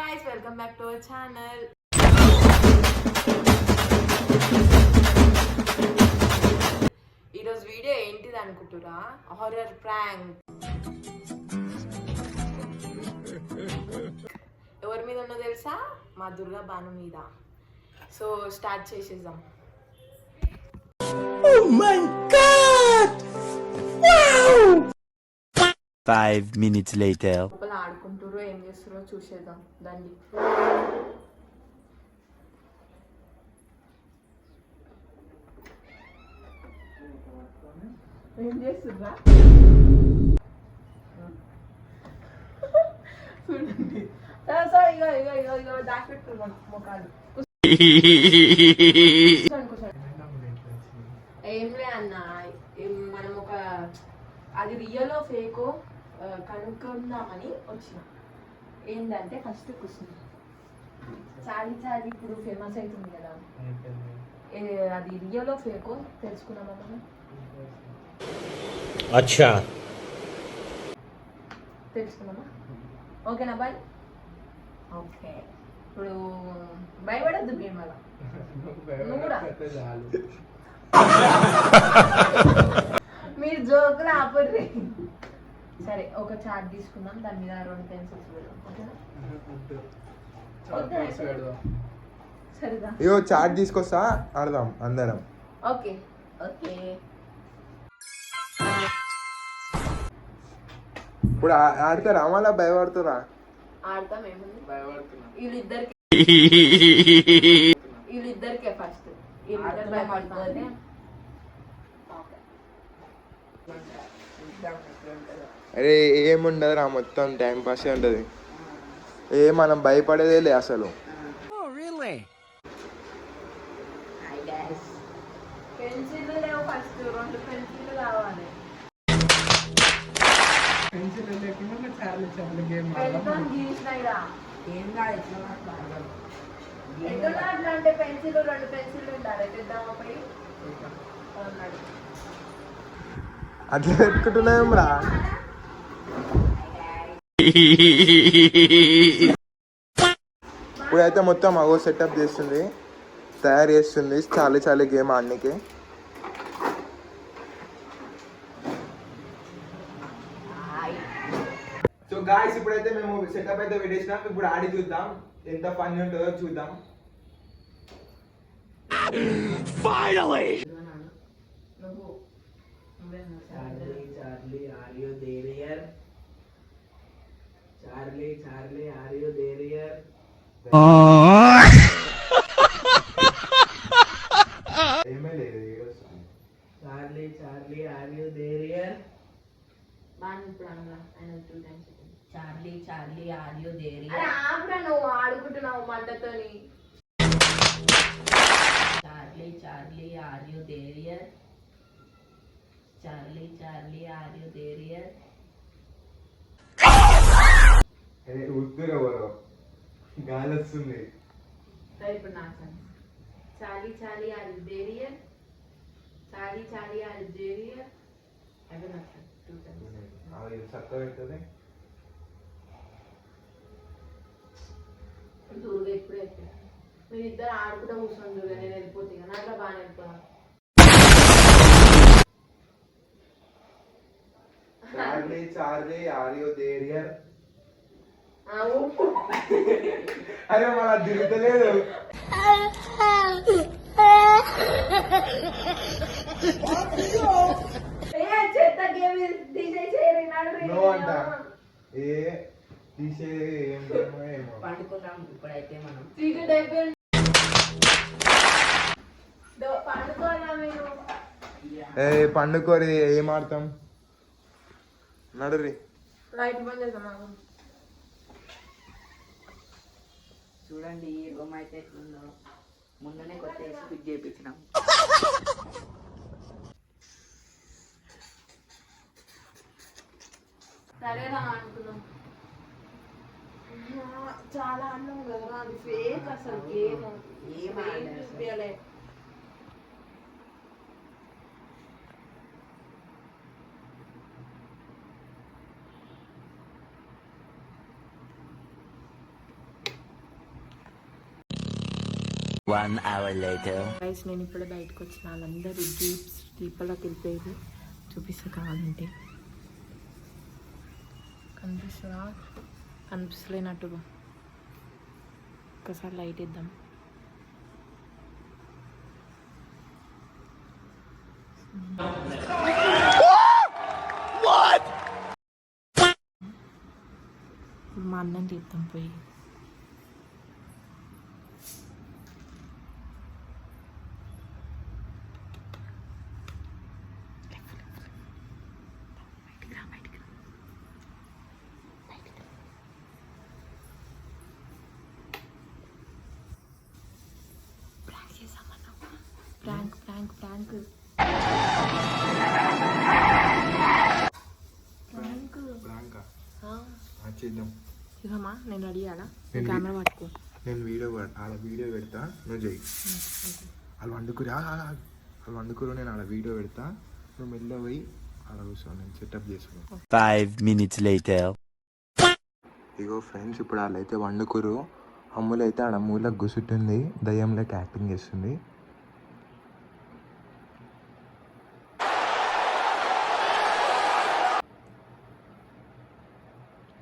guys, welcome back to our channel. ఈరోజు video ఏంటిది అనుకుంటురా? Horror prank. ఎవరి మీద ఉన్నో తెలుసా? మా దుర్గా బాను మీద. సో స్టార్ట్ చేసేద్దాం. Oh my god! Wow! 5 minutes later. లోపల ఆడుకుంటారో ఏం చేస్తారో చూసేద్దాం. దాన్ని ఏం చేస్తుందా చూడండి. సార్ ఇగో ఇగో ఇగో ఇగో దాచి పెట్టుకున్నాం మొఖాలు. ఏంలే అన్న, మనం ఒక అది రియలో ఫేకో కనుక్కుందామని వచ్చిన. ఏంటంటే ఫస్ట్ క్వశ్చన్, చాలీ చాలీ ఇప్పుడు ఫేమస్ అవుతుంది కదా, అది రియలో ఫేకో తెలుసుకున్నామా మనం? అచ్చా, తెలుసుకున్నామా? ఓకేనా బాయ్? ఓకే, ఇప్పుడు భయపడద్దు భీమల, నువ్వు కూడా మీరు జోకులు ఆపర్రి. సరే, ఒక చార్ట్ తీసుకుందాం, దాని మీద 2 పెన్సిల్స్ పెడదాం. ఓకేనా? సరేదా? ఇగో చాట్ తీసుకొస్తా, ఆడదాం అందరం. Okay okay. ఇప్పుడు ఆడతారా మళ్ళా భయపడుతురా? ఆడతాం. ఏముంది, వీళ్ళిద్దరికి ఫస్ట్ వీళ్ళిద్దరు భయపడుతుంది. అరే ఏముండదురా, మొత్తం టైం పాసే ఉంటుంది. మనం భయపడేదే లే అసలు. పెన్సిల్ లేవు, ఫస్ట్ 2 పెన్సిల్ కావాలి. ఎట్లా అట్లా అంటే పెన్సిల్ 2 పెన్సిల్ ఉండాలి. తెద్దామా పోయి? అట్లా పెట్టుకుంటున్నాం రా. ఇప్పుడైతే మొత్తం అగో సెటప్ చేస్తుంది, తయారు చేస్తుంది చాలీ చాలీ గేమ్ ఆడనికి. సో గాయ్స్, ఇప్పుడైతే మేము సెటప్ అయితే పెట్టేసినాం. ఇప్పుడు ఆడి చూద్దాం ఎంత ఫన్ ఉంటుందో చూద్దాం. finally! Charlie, Charlie, are you there here? Charlie, Charlie, are you there here? ఏమీ లేదు. Charlie, Charlie, are you there here? Charlie, Charlie, are you there? అరే ఆపురా, నువ్వు ఆడుకుంటున్నావు మంటతోని. Charlie, Charlie, are you there? Charlie, Charlie, are you there? ఉద్దురు ఎవరు, గాలి వస్తుంది. సరే, ఇప్పుడు నా సంగతి. చాలీ చాలీ ఆర్ దేరియర్, చాలీ చాలీ ఆర్ దేరియర్. అవి నాకు 2 పెన్సిల్స్. చక్కగా అవుతుంది. దూరం ఎప్పుడైతే మీరు ఇద్దరు ఆడుకుంటూ కూర్చొని చూడ, నేను వెళ్ళిపోతే నాకు బాగా వెళ్ళిపోయాను. Charlie Charlie are you there here. అరే మళ్ళా తిరుగుతలేదు. చెత్త గేమ్ తీసేసేయరు. నో అంట. ఏ తీసే ఏం ఏమో. పండుకున్నాం ఇప్పుడైతే మనం. చీకటి అయిపోయింది, పండుకోరా మీరు. పండుకోరి, ఏం ఆడతాం? నడురి. లైట్ బంద్ చేద్దాం. చూడండి ఈ రూమ్ అయితే ఎట్లుందో. ముందునే కొత్త ఏసీ ఫిట్ చేయించినాం. సరేనా అనుకున్నాం. చాలా అన్నం కదా, అది ఫేక్ అసలు గేమ్. ఏం చూపించలే. 1 hour later. గైస్ నేను ఇప్పుడే బయటకు వచ్చిన వాళ్ళందరూ జీప్లోకి వెళ్ళిపోయారు. చూపిస్తా కావాలంటే. కనిపిస్తుందా? కనిపిస్తలేనట్టుగా. ఒకసారి లైట్ ఇద్దాం. మా అన్నం తీద్దాం పోయి. ప్రాంక్ ప్రాంక్ ప్రాంక్ ప్రాంక్ ప్రాంకా ఆ, చేద్దాం. ఇదమ్మా నేను రెడీ అయ్యాలా? నేను కెమెరా పట్టుకో. నేను వీడియో పెడతా, నువ్వు చెయ్యి. వాళ్ళు వాళ్ళు వండుకురు, నేను ఆడ వీడియో పెడతా, నువ్వు మెల్ల పోయి ఆడ కూర్చో, నేను సెటప్ చేసుకున్నాను. 5 minutes later. ఇగో ఫ్రెండ్స్, ఇప్పుడు వాళ్ళైతే వండుకురు. అమ్ములైతే ఆడ మూలకు గుసుట్టుంది, దయ్యంలోకి యాక్టింగ్ చేస్తుంది.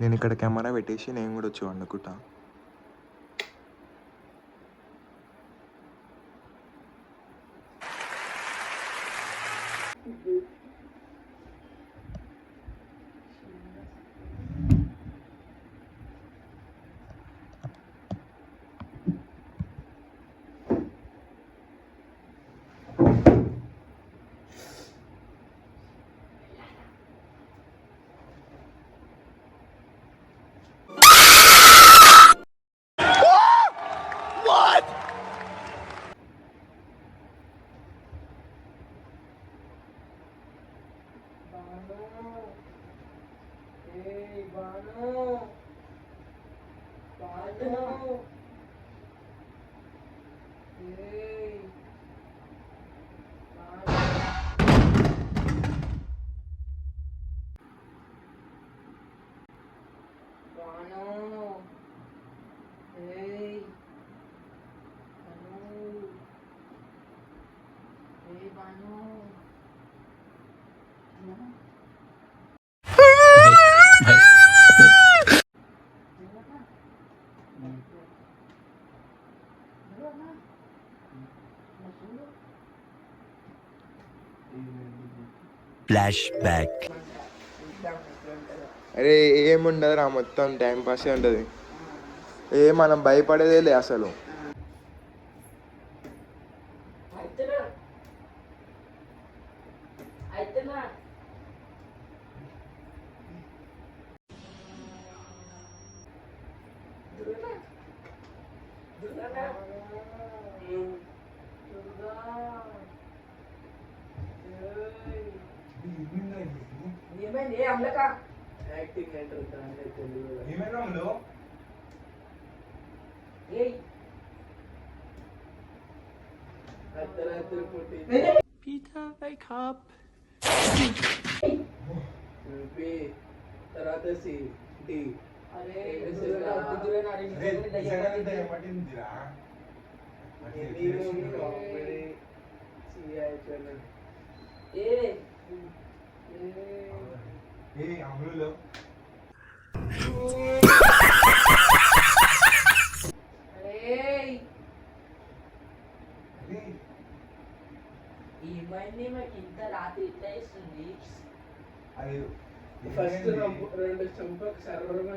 నేను ఇక్కడ కెమెరా పెట్టేసి నేను కూడా వచ్చి వండుకుంటా. Flashback. అరే ఏముండదు రా, మొత్తం టైం పాసే ఉంటుంది. మనం భయపడేదే లే అసలు. ఏమైంది అమ్మలక? యాక్టింగ్ అంటారు దాంట్లో తెలుగు. ఏయ్ అర్ధరాత్రి పుట్టి Peter, wake up. పి తర్వాత సి డి. అరే ఏమైంది మాకు ఇంత రాత్రి ఇట్లా ఇస్తుంది? ఫస్ట్ రెండు చంపకు సర్వరమ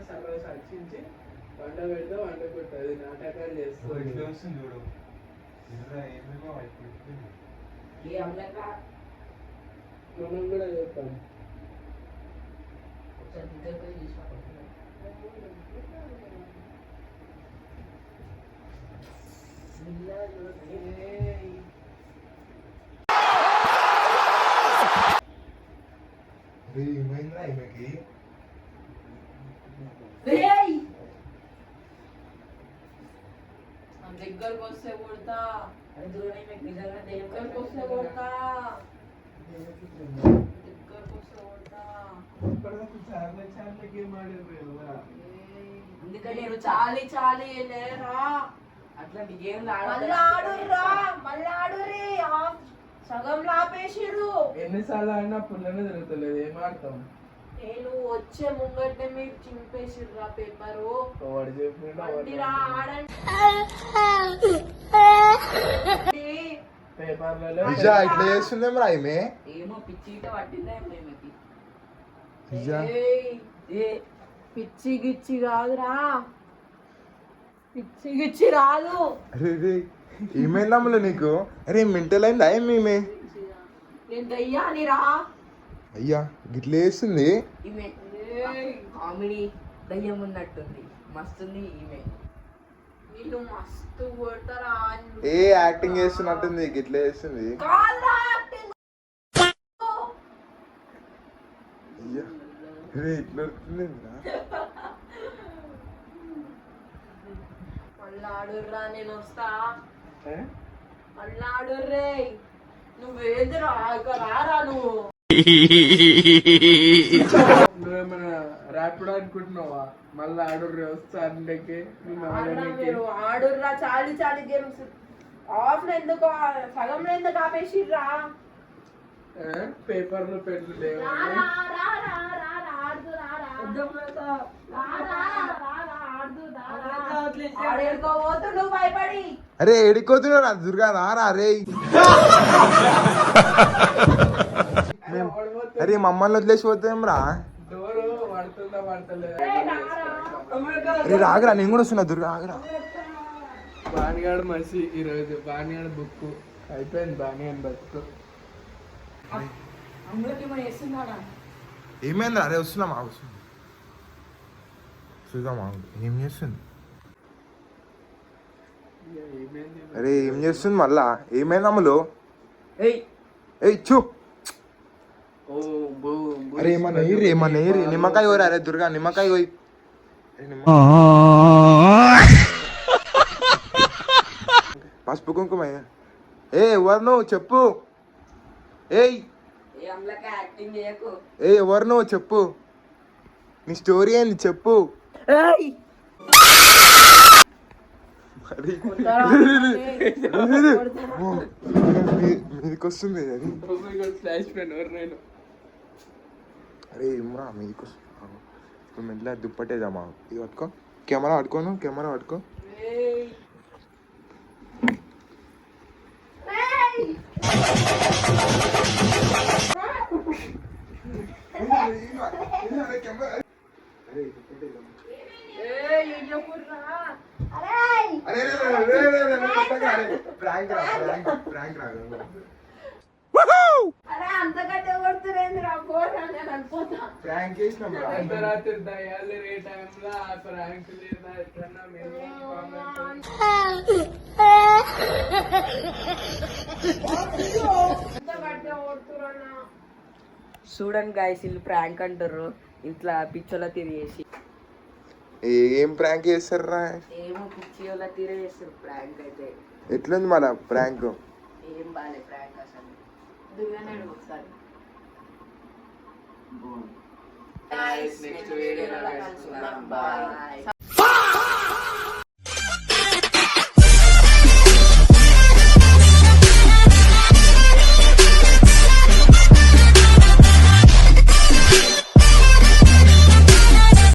సర్చించి వంట పెడితే వంట కొట్టదు, నాటకాలు చేస్తుంది. ఏ అమ్మలక మనం కూడా చెప్తాం. ఒకసారి దగ్గర తీసుకోవాలి. దగ్గరకు వస్తే కొడతా. దగ్గరకు వస్తే కొడతా. అందుకని నేను చాలి చాలి లేరా అట్లాంటి గేమ్లు మళ్ళీ ఆడుర్రా, మళ్ళీ ఆడుర్రి. సగం లాపేసిర్రు. ఎన్నిసార్లు ఆడినా పుల్లనే తిరుగుతలేదు, ఏం ఆడతాం? నేను వచ్చే ముంగట్నే మీరు చింపేసిర్రా పేపరు. వాడు చెప్పిండు బండిరా ఆడండి. పేపర్లలో నిజా ఇట్లా చేస్తుందేం రా ఈమె. ఏమో పిచ్చి గిట్ట పట్టిందా ఏమకి. నిజా ఏ పిచ్చి గిచ్చి కాదురా, పిచ్చి గిచ్చి రాదు. అరే రే ఏమైందమ్ములు నీకు? అరే మెంటల్ అయిందా ఏమేమే? నేను దయ్యాని రా. అయ్యా గిట్ల వేస్తుంది. ఈమె కామెడీ దయ్యం ఉన్నట్టుంది, మస్తుంది ఈమె. నేను మస్తు కొడతారా. ఏ యాక్టింగ్ చేస్తున్నట్టుంది, గిట్ల చేస్తుంది. కాదురా యాక్టింగ్. అయ్యా అరే ఇట్లా వస్తుందేంద్రా? మళ్ళీ ఆడుర్రా, నేను వస్తా. ఏ? మళ్ళీ ఆడుర్రే. నువ్వేదిరా ఇక రారా నువ్వు. నువ్వేమైనా ర్యాపిడ్ అనుకుంటున్నావా? మళ్ళీ ఆర్డర్ వస్తా అంటే ఆడురా మీరు, ఆడుర్రా. చాలి చాలి గేమ్స్ ఆఫ్ లో ఎందుకు, సగంలో ఎందుకు ఆపేసిర్రా? పేపర్లు పెన్లు లేవు. రారా, రారా, రారా, ఆడుతూ రారా. రారా, రారా, ఆడుతూ రారా. ఆడేడుకోబోతుండు భయపడి. అరే ఎడికోతున్నాడు దుర్గా రారా రే. అరే మమ్మల్ని వదిలేసి పోతాం రా. డోరు పడుతుందా పడతలేదు? అరే రాగరా, నేను కూడా వస్తున్నా దుర్గా ఆగరా. బానిగాడు మసి ఈరోజు, బానిగాడు బుక్ అయిపోయింది, బానిగాడు బతుకు. అందులోకి ఏమైనా వేస్తున్నాడా? ఏమైంది? అరే వస్తున్నామా, వస్తున్నా చూద్దామా ఏం చేస్తుంది. ఏమైంది? అరే ఏం చేస్తుంది మళ్ళా? ఏమైంది అమ్ములు? ఏయ్ ఏయ్ చూ. ఓ బో బో. అరే ఏమన్నా ఎయిరి, ఏమన్నా ఎయిరి. నిమ్మకాయ పోయి అరే దుర్గా, నిమ్మకాయ పోయి. పసుపు కుంకుమ. ఏ ఎవరు నువ్వు చెప్పు. ఏయ్ ఏ అమ్లక యాక్టింగ్ చేయకు. ఏ ఎవరు నువ్వు చెప్పు, నీ స్టోరీ ఏంది చెప్పు. మీదకి వస్తుంది అది. ఫ్లాష్ పెన్ ఎవరు నేను? అరే ఏమరా మీదకి వస్తుంది. ఇప్పుడు మెట్ల దుప్పటేదామా. ఇది పట్టుకో, కెమెరా పట్టుకోను, కెమెరా పట్టుకో. అరే అంతకంటే కొడుతురేంద్రా, పోరా, నేను అనుకుంటా. అర్ధరాత్రి దయాలు రే టైంలో ఆ ప్రాంక్ లేదా ఎట్లన్నా మేము అంతకంటే కొడుతురన్నా. చూడండి గాయస్, వీళ్ళు ప్రాంక్ అంటారు ఇంట్లో పిచ్చోళ్ళ తిరిగేసి. ఏం ప్రాంక్ చేస్తారా? ఏమో పిచ్చియోళ్ళ తిరిగేస్తారు ప్రాంక్ అయితే. ఎట్లుంది మన ప్రాంక్? ఏం బాలే ప్రాంక్ అసలు. దివ్యానాడు ఒకసారి. నెక్స్ట్ వీడియోలో కలుసుకుందాం. బాయ్.